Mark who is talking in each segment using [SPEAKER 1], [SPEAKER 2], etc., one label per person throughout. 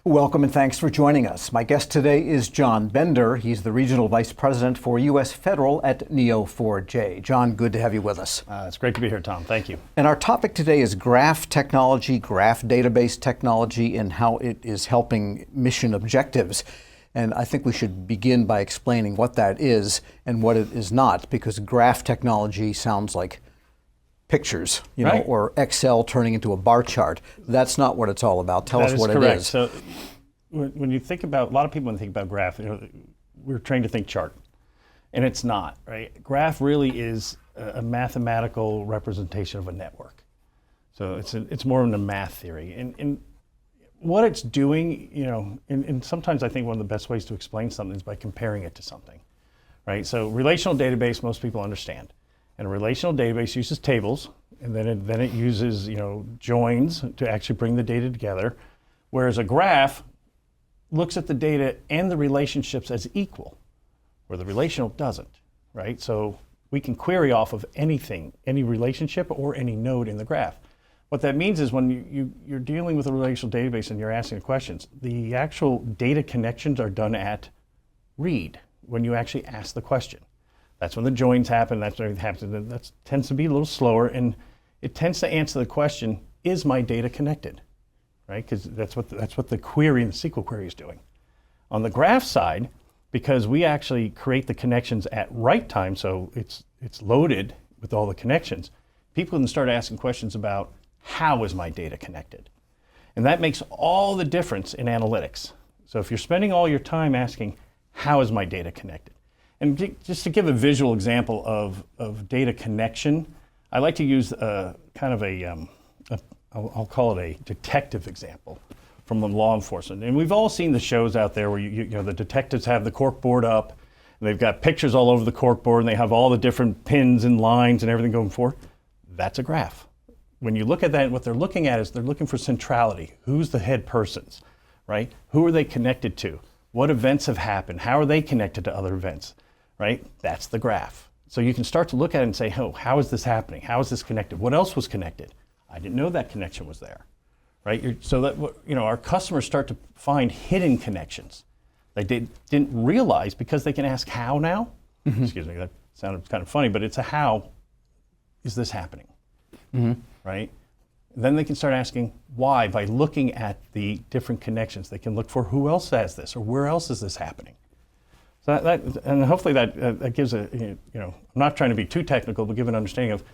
[SPEAKER 1] Welcome and thanks for joining us. My guest today is John Bender. He's the Regional Vice President for U.S. Federal at Neo4j. John, good to have you with us.
[SPEAKER 2] It's great to be here, Tom. Thank you.
[SPEAKER 1] And our topic today is graph technology, graph database technology, and how it is helping mission objectives. And I think we should begin by explaining what that is and what it is not, because graph technology sounds like pictures,
[SPEAKER 2] right,
[SPEAKER 1] or Excel turning into a bar chart. That's not what it's all about. Tell us what it is.
[SPEAKER 2] So when you think about, a lot of people when they think about graph, we're trained to think chart, and it's not, right? Graph really is a mathematical representation of a network. So it's more in the math theory. And what it's doing, and sometimes I think one of the best ways to explain something is by comparing it to something, right? So relational database, most people understand. And a relational database uses tables, and then it uses joins to actually bring the data together, whereas a graph looks at the data and the relationships as equal, where the relational doesn't, right? So we can query off of anything, any relationship or any node in the graph. What that means is when you're dealing with a relational database and you're asking questions, the actual data connections are done at read, when you actually ask the question. That's when the joins happen, that's when everything happens, and that tends to be a little slower, and it tends to answer the question, is my data connected? Right, because that's what the query in the SQL query is doing. On the graph side, because we actually create the connections at write time, so it's loaded with all the connections, people can start asking questions about how is my data connected? And that makes all the difference in analytics. So if you're spending all your time asking, how is my data connected? And just to give a visual example of data connection, I like to use I'll call it a detective example from law enforcement. And we've all seen the shows out there where the detectives have the corkboard up, and they've got pictures all over the corkboard, and they have all the different pins and lines and everything going forward. That's a graph. When you look at that, what they're looking at is they're looking for centrality. Who's the head persons, right? Who are they connected to? What events have happened? How are they connected to other events? Right? That's the graph. So you can start to look at it and say, oh, how is this happening? How is this connected? What else was connected? I didn't know that connection was there, right? So that, our customers start to find hidden connections they didn't realize, because they can ask how now. Mm-hmm. Excuse me, that sounded kind of funny, but it's a how is this happening, right? Then they can start asking why by looking at the different connections. They can look for who else has this or where else is this happening. So and hopefully that gives I'm not trying to be too technical, but give an understanding of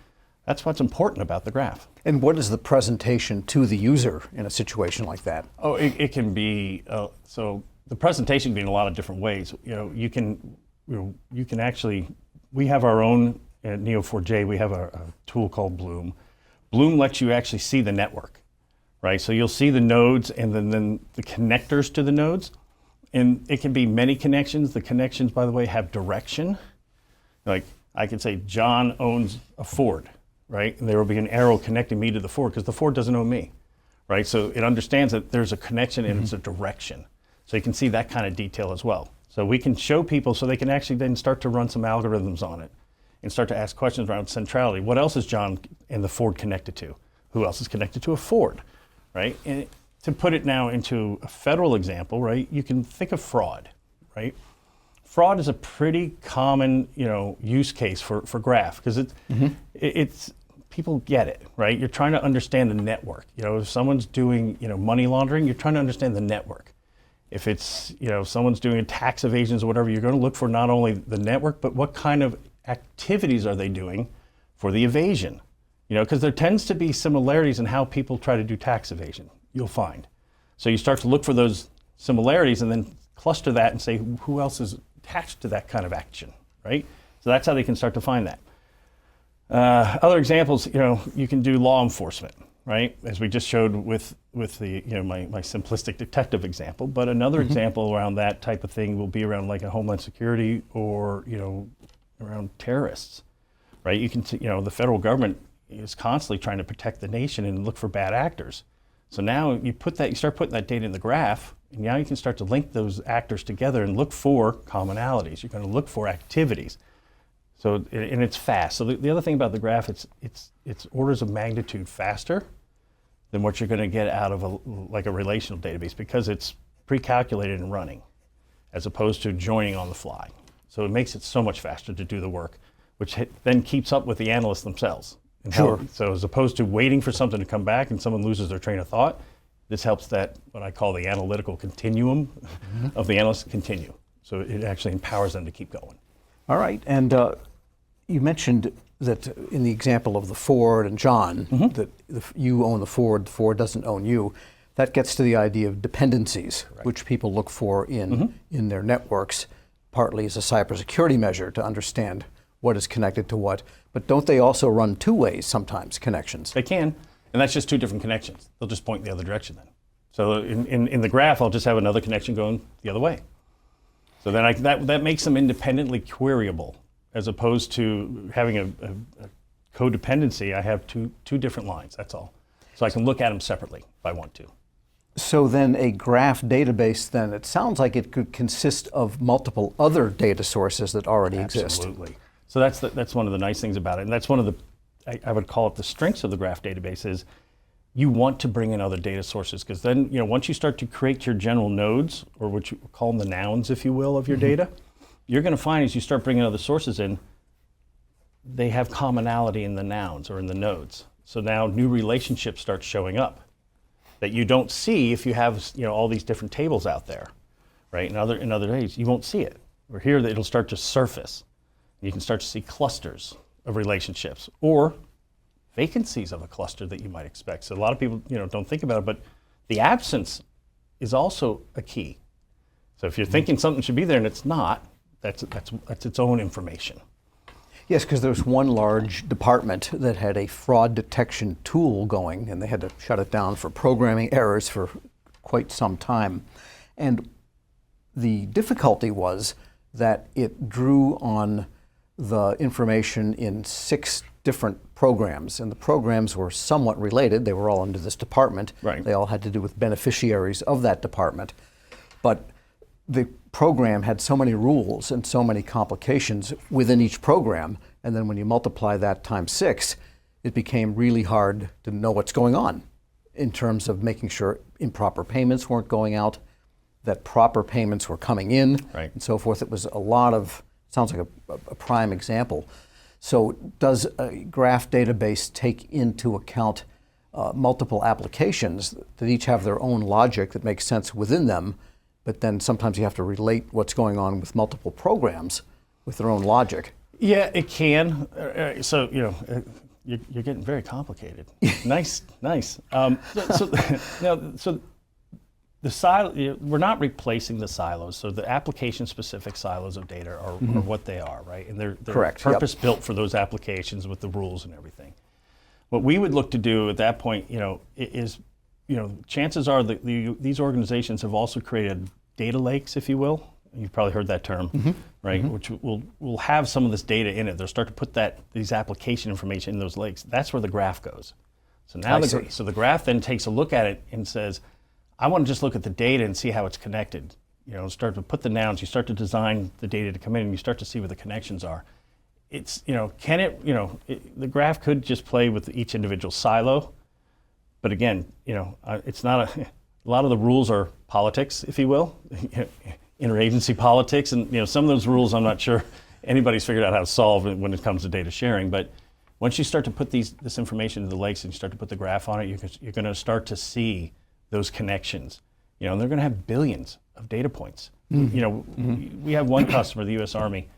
[SPEAKER 2] that's what's important about the graph.
[SPEAKER 1] And what is the presentation to the user in a situation like that?
[SPEAKER 2] Oh, it can be, so the presentation can be in a lot of different ways. You can actually, we have our own, at Neo4j, we have a tool called Bloom. Bloom lets you actually see the network, right? So you'll see the nodes and then the connectors to the nodes. And it can be many connections. The connections, by the way, have direction. Like I can say, John owns a Ford, right? And there will be an arrow connecting me to the Ford because the Ford doesn't own me, right? So it understands that there's a connection and it's a direction. So you can see that kind of detail as well. So we can show people so they can actually then start to run some algorithms on it and start to ask questions around centrality. What else is John and the Ford connected to? Who else is connected to a Ford, right? And to put it now into a federal example, right, you can think of fraud, right? Fraud is a pretty common, use case for graph, because it's people get it, right? You're trying to understand the network. If someone's doing, money laundering, you're trying to understand the network. If it's, someone's doing tax evasions or whatever, you're going to look for not only the network, but what kind of activities are they doing for the evasion? Because there tends to be similarities in how people try to do tax evasion. You'll find. So you start to look for those similarities and then cluster that and say, who else is attached to that kind of action, right? So that's how they can start to find that. Other examples, you can do law enforcement, right? As we just showed with the, my simplistic detective example, but another example around that type of thing will be around like a homeland security or, around terrorists, right? You can, the federal government is constantly trying to protect the nation and look for bad actors. So now you start putting that data in the graph, and now you can start to link those actors together and look for commonalities. You're going to look for activities. So, and it's fast. So the other thing about the graph, it's orders of magnitude faster than what you're going to get out of a relational database, because it's pre-calculated and running, as opposed to joining on the fly. So it makes it so much faster to do the work, which then keeps up with the analysts themselves. And so as opposed to waiting for something to come back and someone loses their train of thought, this helps that, what I call the analytical continuum of the analysts continue. So it actually empowers them to keep going.
[SPEAKER 1] All right, and you mentioned that in the example of the Ford and John, that you own the Ford doesn't own you. That gets to the idea of dependencies, which people look for in their networks, partly as a cybersecurity measure to understand what is connected to what. But don't they also run two ways sometimes, connections?
[SPEAKER 2] They can, and that's just two different connections. They'll just point in the other direction then. So in the graph, I'll just have another connection going the other way. So then that makes them independently queryable, as opposed to having a codependency. I have two different lines, that's all. So I can look at them separately if I want to.
[SPEAKER 1] So then a graph database, then, it sounds like it could consist of multiple other data sources that already exist.
[SPEAKER 2] Absolutely. So that's one of the nice things about it. And that's one of the, I would call it the strengths of the graph database is you want to bring in other data sources, because then, once you start to create your general nodes, or what you call them the nouns, if you will, of your data, you're going to find as you start bringing other sources in, they have commonality in the nouns or in the nodes. So now new relationships start showing up that you don't see if you have all these different tables out there, right? In other days, you won't see it. Or here, it'll start to surface. You can start to see clusters of relationships or vacancies of a cluster that you might expect. So a lot of people don't think about it, but the absence is also a key. So if you're thinking something should be there and it's not, that's its own information.
[SPEAKER 1] Yes, because there was one large department that had a fraud detection tool going, and they had to shut it down for programming errors for quite some time. And the difficulty was that it drew on the information in 6 different programs, and the programs were somewhat related. They were all under this department.
[SPEAKER 2] Right.
[SPEAKER 1] They all had to do with beneficiaries of that department. But the program had so many rules and so many complications within each program, and then when you multiply that times 6, it became really hard to know what's going on in terms of making sure improper payments weren't going out, that proper payments were coming in,
[SPEAKER 2] right,
[SPEAKER 1] and so forth. It was a lot of, sounds like a prime example. So does a graph database take into account multiple applications that each have their own logic that makes sense within them, but then sometimes you have to relate what's going on with multiple programs with their own logic?
[SPEAKER 2] Yeah, it can. So you're getting very complicated. Nice. So the silo, we're not replacing the silos. So the application-specific silos of data are what they are, right? And they're
[SPEAKER 1] correct.
[SPEAKER 2] Purpose-built for those applications with the rules and everything. What we would look to do at that point, is chances are that these organizations have also created data lakes, if you will. You've probably heard that term, right? Which will have some of this data in it. They'll start to put these application information in those lakes. That's where the graph goes. So now the graph then takes a look at it and says, I want to just look at the data and see how it's connected. Start to put the nouns. You start to design the data to come in, and you start to see where the connections are. It's the graph could just play with each individual silo, but again, it's not a lot of the rules are politics, if you will, interagency politics, and some of those rules I'm not sure anybody's figured out how to solve when it comes to data sharing. But once you start to put this information into the lakes and you start to put the graph on it, you're going to start to see those connections. And they're going to have billions of data points. We have one customer, the U.S. Army,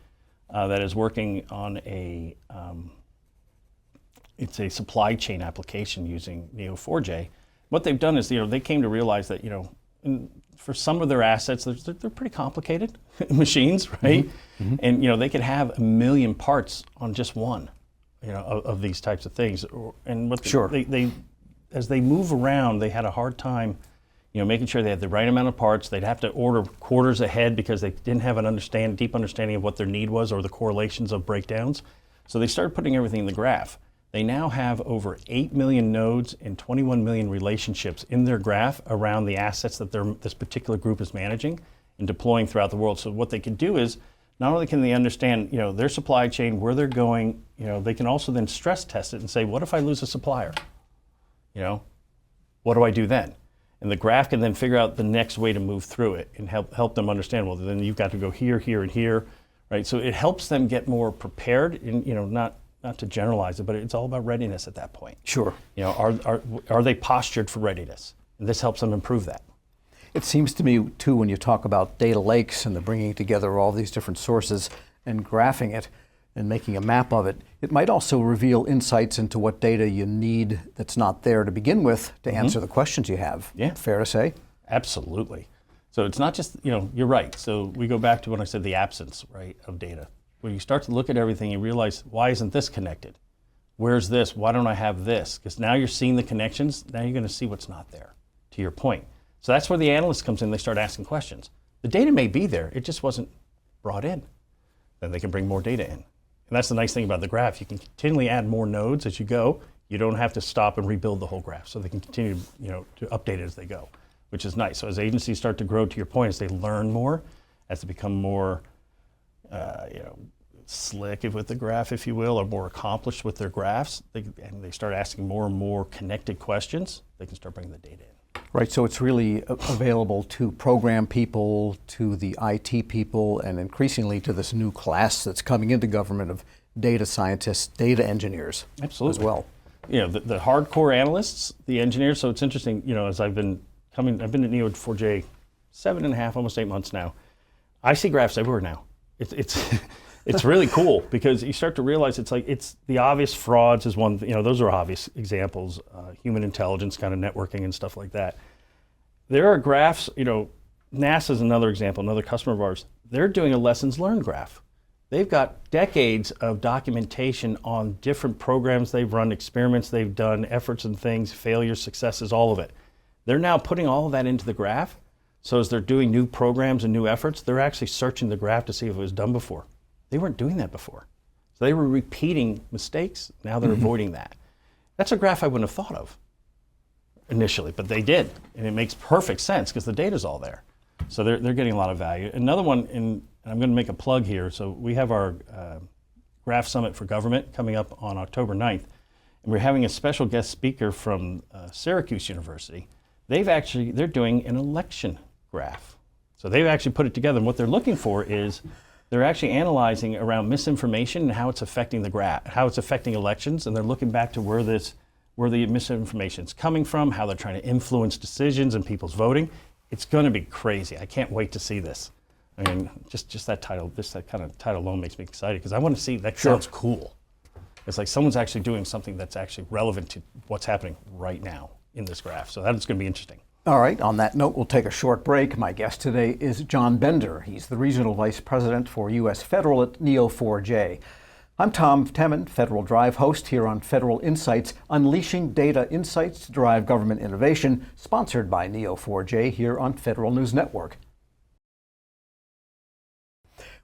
[SPEAKER 2] that is working on it's a supply chain application using Neo4j. What they've done is, they came to realize that, for some of their assets, they're pretty complicated machines, right? And, they could have 1 million parts on just one, of these types of things. And what they as they move around, they had a hard time, making sure they had the right amount of parts. They'd have to order quarters ahead because they didn't have a deep understanding of what their need was or the correlations of breakdowns. So they started putting everything in the graph. They now have over 8 million nodes and 21 million relationships in their graph around the assets that this particular group is managing and deploying throughout the world. So what they can do is, not only can they understand, their supply chain, where they're going, they can also then stress test it and say, what if I lose a supplier? What do I do then? And the graph can then figure out the next way to move through it and help them understand, well, then you've got to go here, here, and here, right? So it helps them get more prepared, and not to generalize it, but it's all about readiness at that point.
[SPEAKER 1] Sure.
[SPEAKER 2] Are they postured for readiness? And this helps them improve that.
[SPEAKER 1] It seems to me, too, when you talk about data lakes and the bringing together all these different sources and graphing it and making a map of it, it might also reveal insights into what data you need that's not there to begin with to answer the questions you have.
[SPEAKER 2] Yeah.
[SPEAKER 1] Fair to say?
[SPEAKER 2] Absolutely. So it's not just, you're right. So we go back to when I said the absence, right, of data. When you start to look at everything, you realize, why isn't this connected? Where's this? Why don't I have this? Because now you're seeing the connections. Now you're going to see what's not there, to your point. So that's where the analyst comes in. They start asking questions. The data may be there. It just wasn't brought in. Then they can bring more data in. And that's the nice thing about the graph. You can continually add more nodes as you go. You don't have to stop and rebuild the whole graph. So they can continue, to update it as they go, which is nice. So as agencies start to grow, to your point, as they learn more, as they become more, slick with the graph, if you will, or more accomplished with their graphs, and they start asking more and more connected questions, they can start bringing the data in.
[SPEAKER 1] Right, so it's really available to program people, to the IT people, and increasingly to this new class that's coming into government of data scientists, data engineers.
[SPEAKER 2] Absolutely.
[SPEAKER 1] As well.
[SPEAKER 2] The hardcore analysts, the engineers. So it's interesting, as I've been at Neo4j 7.5, almost 8 months now. I see graphs everywhere now. It's really cool because you start to realize it's the obvious frauds is one, those are obvious examples, human intelligence kind of networking and stuff like that. There are graphs, NASA's another example, another customer of ours. They're doing a lessons learned graph. They've got decades of documentation on different programs they've run, experiments they've done, efforts and things, failures, successes, all of it. They're now putting all of that into the graph. So as they're doing new programs and new efforts, they're actually searching the graph to see if it was done before. They weren't doing that before. So they were repeating mistakes. Now they're avoiding that. That's a graph I wouldn't have thought of initially, but they did. And it makes perfect sense because the data's all there. So they're getting a lot of value. Another one, and I'm going to make a plug here. So we have our Graph Summit for Government coming up on October 9th. And we're having a special guest speaker from Syracuse University. They're doing an election graph. So they've actually put it together. And what they're looking for is they're actually analyzing around misinformation and how it's affecting the graph, how it's affecting elections, and they're looking back to where the misinformation is coming from, how they're trying to influence decisions and people's voting. It's going to be crazy. I can't wait to see this. I mean, just that title, that kind of title alone makes me excited because I want to see. That sounds cool. It's like someone's actually doing something that's actually relevant to what's happening right now in this graph. So that's going to be interesting.
[SPEAKER 1] All right, on that note, we'll take a short break. My guest today is John Bender. He's the Regional Vice President for U.S. Federal at Neo4j. I'm Tom Temin, Federal Drive host here on Federal Insights, unleashing data insights to drive government innovation, sponsored by Neo4j here on Federal News Network.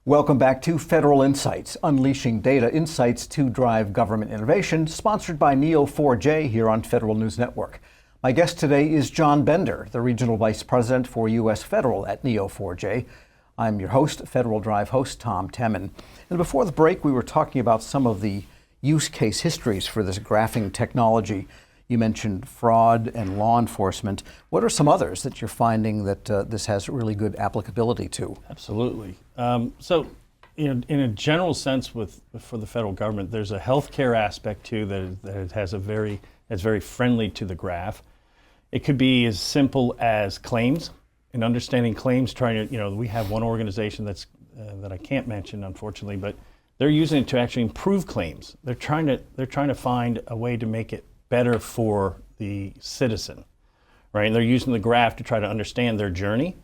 [SPEAKER 1] Welcome back to Federal Insights, unleashing data insights to drive government innovation, sponsored by Neo4j here on Federal News Network. My guest today is John Bender, the Regional Vice President for U.S. Federal at Neo4j. I'm your host, Federal Drive host, Tom Temin. And before the break, we were talking about some of the use case histories for this graphing technology. You mentioned fraud and law enforcement. What are some others that you're finding that this has really good applicability to?
[SPEAKER 2] Absolutely. So, in a general sense, for the federal government, there's a healthcare aspect too that's very friendly to the graph. It could be as simple as claims and understanding claims. We have one organization that I can't mention, unfortunately, but they're using it to actually improve claims. They're trying to find a way to make it better for the citizen, right? And they're using the graph to try to understand their journey,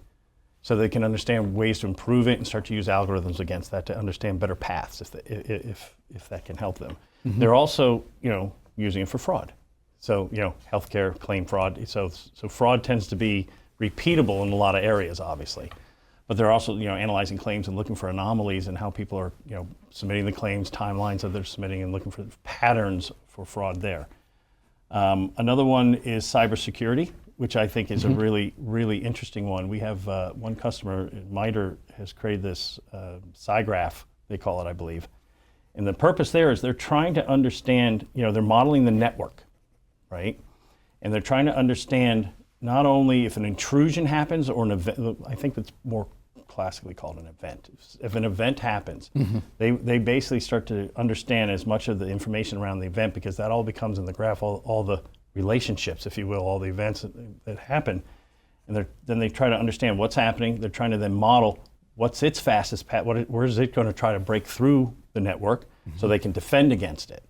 [SPEAKER 2] so they can understand ways to improve it and start to use algorithms against that to understand better paths if that can help them. Mm-hmm. They're also using it for fraud. So, healthcare claim fraud. So fraud tends to be repeatable in a lot of areas, obviously. But they're also, analyzing claims and looking for anomalies and how people are, submitting the claims, timelines that they're submitting, and looking for patterns for fraud there. Another one is cybersecurity, which I think is a really, really interesting one. We have one customer, MITRE, has created this SciGraph, they call it, I believe. And the purpose there is they're trying to understand, they're modeling the network, right? And they're trying to understand not only if an intrusion happens or an event, I think that's more classically called an event. If an event happens, they basically start to understand as much of the information around the event, because that all becomes in the graph, all the relationships, if you will, all the events that happen. And then they try to understand what's happening. They're trying to then model what's its fastest path, where is it going to try to break through the network so they can defend against it,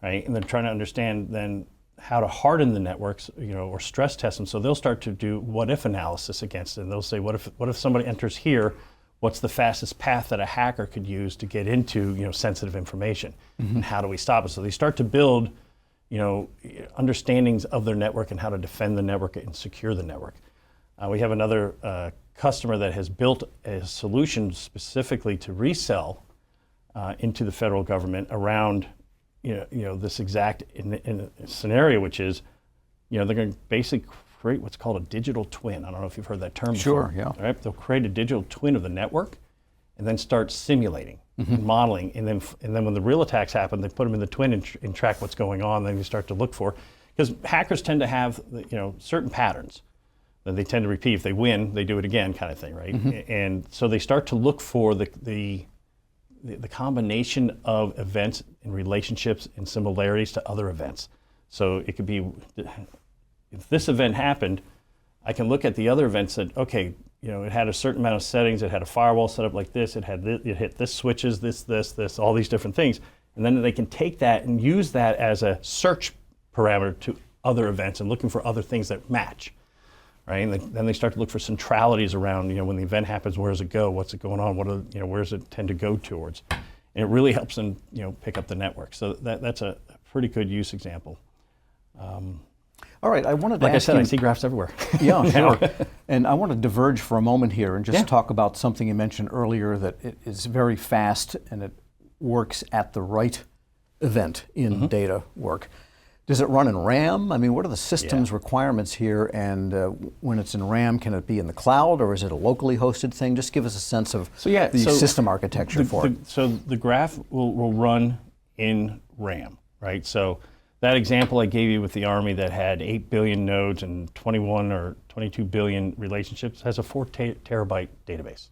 [SPEAKER 2] right? And they're trying to understand then how to harden the networks, or stress test them. So they'll start to do what-if analysis against it. And they'll say, what if somebody enters here? What's the fastest path that a hacker could use to get into, sensitive information? And how do we stop it? So they start to build, understandings of their network and how to defend the network and secure the network. We have another customer that has built a solution specifically to resell into the federal government around this exact in a scenario, which is, they're going to basically create what's called a digital twin. I don't know if you've heard that term before.
[SPEAKER 1] Sure, yeah.
[SPEAKER 2] Right? They'll create a digital twin of the network and then start simulating and modeling. And then when the real attacks happen, they put them in the twin and track what's going on. Then you start to look for, because hackers tend to have, certain patterns that they tend to repeat. If they win, they do it again, kind of thing, right? And so they start to look for the combination of events and relationships and similarities to other events. So it could be, if this event happened, I can look at the other events that, okay, it had a certain amount of settings, it had a firewall set up like this, it hit this switches, this, all these different things. And then they can take that and use that as a search parameter to other events and looking for other things that match. Right, and then they start to look for centralities around, when the event happens, where does it go? What's it going on? Where does it tend to go towards? And it really helps them, pick up the network. So that's a pretty good use example.
[SPEAKER 1] All right, I wanted to
[SPEAKER 2] like I
[SPEAKER 1] ask
[SPEAKER 2] said,
[SPEAKER 1] you,
[SPEAKER 2] I see graphs everywhere.
[SPEAKER 1] Yeah, sure. And I want to diverge for a moment here and just talk about something you mentioned earlier, that it is very fast and it works at the right event in data work. Does it run in RAM? I mean, what are the systems requirements here? And when it's in RAM, can it be in the cloud, or is it a locally hosted thing? Just give us a sense of the system architecture for it.
[SPEAKER 2] So the graph will run in RAM, right? So that example I gave you with the Army that had 8 billion nodes and 21 or 22 billion relationships has a 4 terabyte database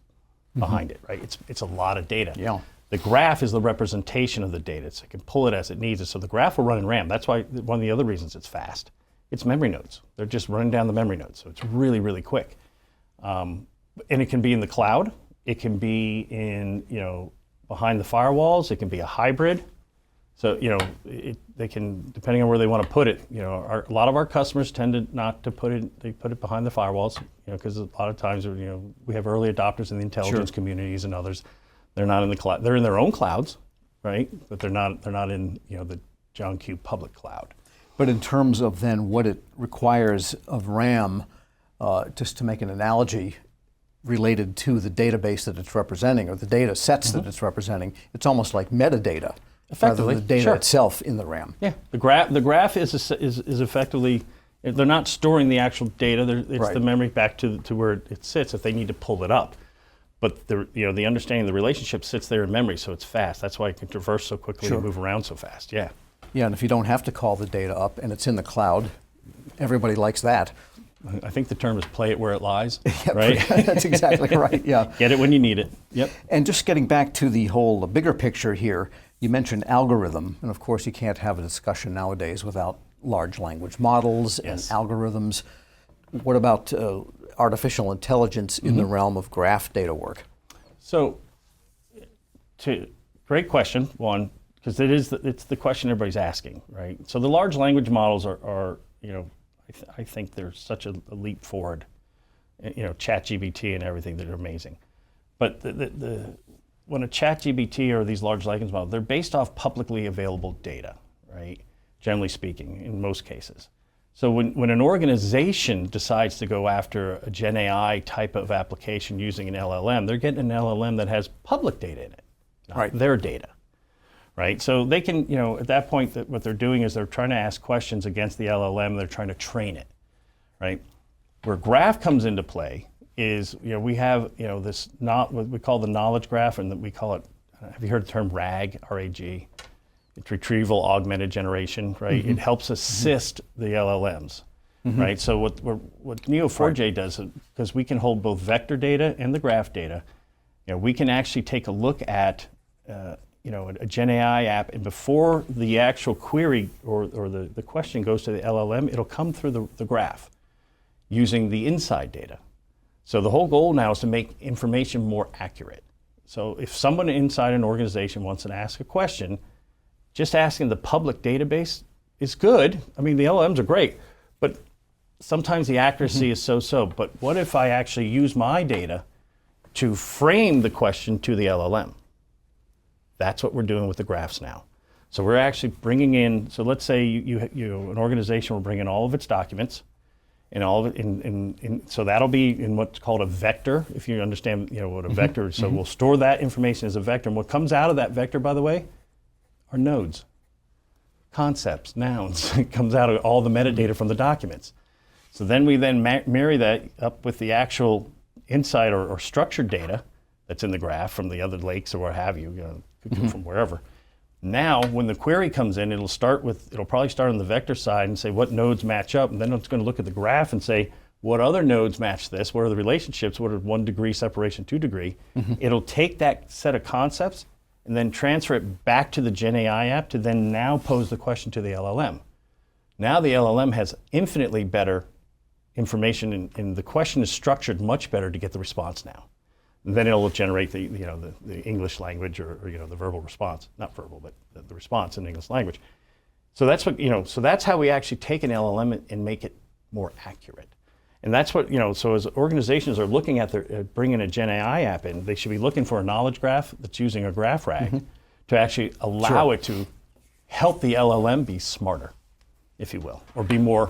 [SPEAKER 2] behind it, right? It's a lot of data.
[SPEAKER 1] Yeah.
[SPEAKER 2] The graph is the representation of the data, so it can pull it as it needs it. So the graph will run in RAM. That's why one of the other reasons it's fast. It's memory nodes. They're just running down the memory nodes, so it's really, really quick. And it can be in the cloud. It can be in, behind the firewalls. It can be a hybrid. So, they can, depending on where they want to put it, a lot of our customers tend to not to put it, they put it behind the firewalls, because a lot of times, we have early adopters in the intelligence communities and others. They're not in the cloud. They're in their own clouds, right? But they're not in the John Q public cloud.
[SPEAKER 1] But in terms of then what it requires of RAM, just to make an analogy related to the database that it's representing or the data sets that it's representing, it's almost like metadata,
[SPEAKER 2] Effectively,
[SPEAKER 1] rather than the data itself in the RAM.
[SPEAKER 2] Yeah, the graph is effectively, they're not storing the actual data. It's the memory back to where it sits if they need to pull it up. But the understanding of the relationship sits there in memory, so it's fast. That's why it can traverse so quickly and move around so fast. Yeah.
[SPEAKER 1] Yeah, and if you don't have to call the data up and it's in the cloud, everybody likes that.
[SPEAKER 2] I think the term is play it where it lies, right?
[SPEAKER 1] That's exactly right, yeah.
[SPEAKER 2] Get it when you need it, yep.
[SPEAKER 1] And just getting back to the whole bigger picture here, you mentioned algorithm, and of course you can't have a discussion nowadays without large language models and algorithms. What about artificial intelligence in the realm of graph data work?
[SPEAKER 2] So, great question, one, because it's the question everybody's asking, right? So the large language models are I think they're such a leap forward, ChatGPT and everything, they're amazing. But when a ChatGPT or these large language models, they're based off publicly available data, right? Generally speaking, in most cases. So when an organization decides to go after a Gen AI type of application using an LLM, they're getting an LLM that has public data in it, not their data, right? So they can, at that point, what they're doing is they're trying to ask questions against the LLM, they're trying to train it, right? Where graph comes into play is, we have, this what we call the knowledge graph, and we call it, have you heard the term RAG, R-A-G? It's retrieval augmented generation, right? It helps assist the LLMs. right? So what Neo4j does, because we can hold both vector data and the graph data, we can actually take a look at a GenAI app, and before the actual query or the question goes to the LLM, it'll come through the graph using the inside data. So the whole goal now is to make information more accurate. So if someone inside an organization wants to ask a question, just asking the public database is good. I mean, the LLMs are great, but sometimes the accuracy is so-so. But what if I actually use my data to frame the question to the LLM? That's what we're doing with the graphs now. So we're actually bringing in, so let's say an organization will bring in all of its documents, and all of it so that'll be in what's called a vector, if you understand what a vector is. So we'll store that information as a vector, and what comes out of that vector, by the way, are nodes, concepts, nouns. It comes out of all the metadata from the documents. So then we marry that up with the actual inside or structured data that's in the graph from the other lakes or what have you, could come from wherever. Now, when the query comes in, it'll probably start on the vector side and say what nodes match up, and then it's going to look at the graph and say what other nodes match this, what are the relationships, what are 1 degree separation, 2 degree. It'll take that set of concepts and then transfer it back to the GenAI app to then now pose the question to the LLM. Now the LLM has infinitely better information, and the question is structured much better to get the response now. And then it'll generate the English language or the verbal response, not verbal, but the response in English language. So that's what so that's how we actually take an LLM and make it more accurate. And that's what so as organizations are looking at bringing a GenAI app in, they should be looking for a knowledge graph that's using a graph rag to actually allow it to help the LLM be smarter, if you will, or be more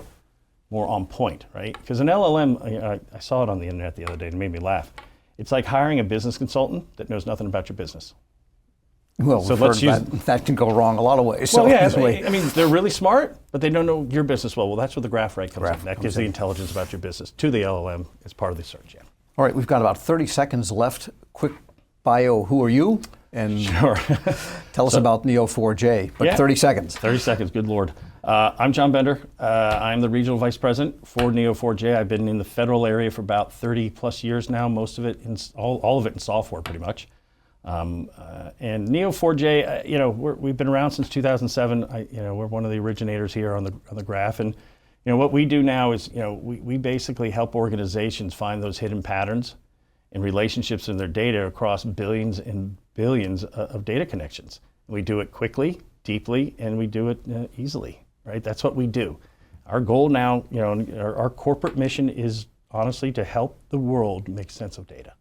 [SPEAKER 2] on point, right? Because an LLM, I saw it on the internet the other day and it made me laugh. It's like hiring a business consultant that knows nothing about your business.
[SPEAKER 1] Well, so that can go wrong a lot of ways.
[SPEAKER 2] Well, yeah, I mean, they're really smart, but they don't know your business well. Well, that's where the graph rag comes in. That gives the intelligence about your business to the LLM as part of the search, yeah.
[SPEAKER 1] All right, we've got about 30 seconds left. Quick bio, who are you? And tell us about Neo4j, but 30 seconds.
[SPEAKER 2] 30 seconds, good Lord. I'm John Bender. I'm the Regional Vice President for Neo4j. I've been in the federal area for about 30 plus years now, most of it, all of it in software pretty much. And Neo4j, we've been around since 2007. We're one of the originators here on the graph. And what we do now is, we basically help organizations find those hidden patterns and relationships in their data across billions and billions of data connections. We do it quickly, deeply, and we do it easily, right? That's what we do. Our goal now, our corporate mission is honestly to help the world make sense of data.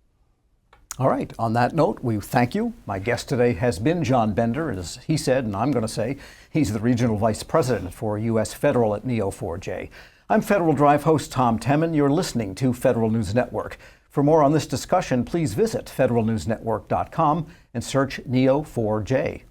[SPEAKER 1] All right, on that note, we thank you. My guest today has been John Bender, as he said, and I'm going to say, he's the Regional Vice President for U.S. Federal at Neo4j. I'm Federal Drive host Tom Temin. You're listening to Federal News Network. For more on this discussion, please visit federalnewsnetwork.com and search Neo4j.